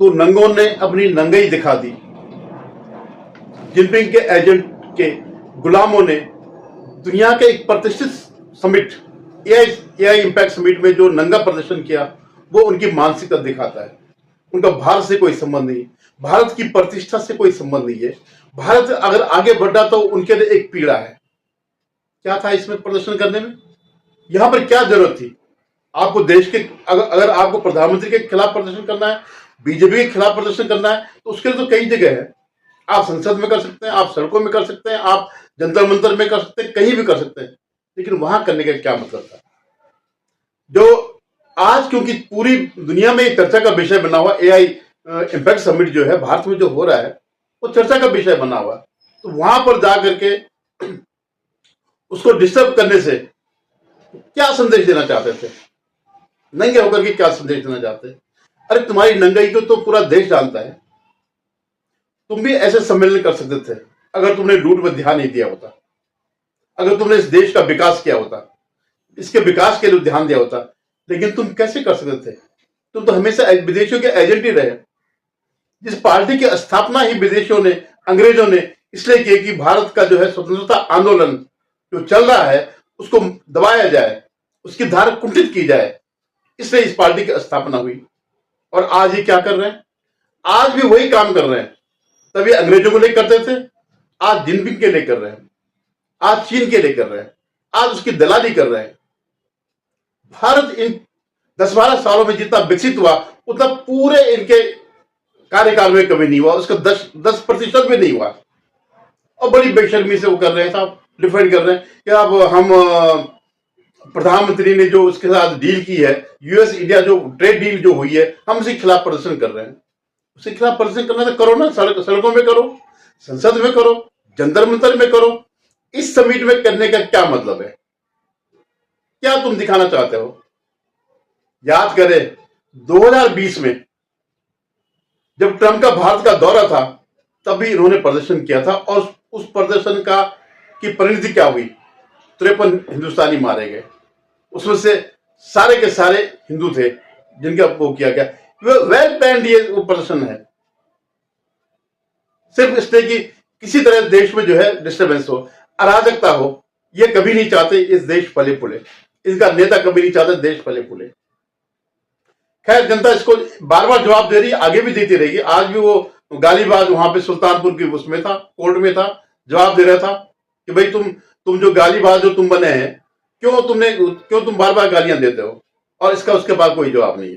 तो नंगों ने अपनी नंगई दिखा दी। जिनपिंग के एजेंट के गुलामों ने दुनिया के एक प्रतिष्ठित समिट एआई इंपैक्ट समिट में जो नंगा प्रदर्शन किया, वो उनकी मानसिकता दिखाता है। उनका भारत से कोई संबंध नहीं, भारत की प्रतिष्ठा से कोई संबंध नहीं है। भारत अगर आगे बढ़ा तो उनके लिए एक पीड़ा है। क्या था इसमें प्रदर्शन करने में? यहां पर क्या जरूरत थी? आपको देश के अगर आपको प्रधानमंत्री के खिलाफ प्रदर्शन करना है, बीजेपी के खिलाफ प्रदर्शन करना है, तो उसके लिए तो कई जगह है। आप संसद में कर सकते हैं, आप सड़कों में कर सकते हैं, आप जंतर मंतर में कर सकते हैं, कहीं भी कर सकते हैं। लेकिन वहां करने का क्या मतलब था? जो आज क्योंकि पूरी दुनिया में चर्चा का विषय बना हुआ एआई इंपैक्ट समिट जो है भारत में जो हो रहा है, वो चर्चा का विषय बना हुआ है। तो वहां पर जाकर के उसको डिस्टर्ब करने से क्या संदेश देना चाहते थे? नंगे होकर के क्या संदेश देना चाहते? अरे तुम्हारी नंगाई को तो पूरा देश जानता है। तुम भी ऐसे सम्मेलन कर सकते थे अगर तुमने लूट पर ध्यान नहीं दिया होता, अगर तुमने इस देश का विकास किया होता, इसके विकास के लिए ध्यान दिया होता। लेकिन तुम कैसे कर सकते थे? तुम तो हमेशा विदेशियों के एजेंट ही रहे। जिस पार्टी की स्थापना ही विदेशियों ने, अंग्रेजों ने इसलिए की कि भारत का जो है स्वतंत्रता आंदोलन जो चल रहा है उसको दबाया जाए, उसकी धारा कुंठित की जाए, इसलिए इस पार्टी की स्थापना हुई। और आज ये क्या कर रहे हैं? आज भी वही काम कर रहे हैं। तभी अंग्रेजों को लेकर करते थे, आज जिनपिंग के लिए कर रहे हैं, आज चीन के लिए कर रहे हैं, आज उसकी दलाली कर रहे हैं। भारत इन 10-12 सालों में जितना विकसित हुआ उतना पूरे इनके कार्यकाल में कभी नहीं हुआ, उसका 10% भी नहीं हुआ। और बड़ी बेशर्मी से वो कर रहे हैं साहब, डिफेंड कर रहे हैं कि अब हम प्रधानमंत्री ने जो उसके साथ डील की है, यूएस इंडिया जो ट्रेड डील जो हुई है, हम उसके खिलाफ प्रदर्शन कर रहे हैं। उसके खिलाफ प्रदर्शन करना तो करो ना, सड़कों में करो, संसद में करो, जंतर मंतर में करो। इस समिट में करने का क्या मतलब है? क्या तुम दिखाना चाहते हो? याद करें 2020 में जब ट्रंप का भारत का दौरा था, तभी इन्होंने प्रदर्शन किया था और उस प्रदर्शन का की परिणति क्या हुई? 53 हिंदुस्तानी मारे गए। उसमें से सारे के सारे हिंदू थे जिनका वो किया गया। वेल प्लान्ड ये वो प्रदर्शन है, सिर्फ इसलिए कि किसी तरह देश में जो है डिस्टर्बेंस हो, अराजकता हो। ये कभी नहीं चाहते इस देश फले फूले, इसका नेता कभी नहीं चाहता देश फले फूले। खैर, जनता इसको बार बार जवाब दे रही है, आगे भी देती रहेगी। आज भी वो गालीबाज वहां पे सुल्तानपुर की उसमें था, कोर्ट में था, जवाब दे रहा था कि भाई तुम जो गालीबाज जो तुम बने हैं, क्यों तुम बार बार गालियां देते हो? और इसका उसके बाद कोई जवाब नहीं है।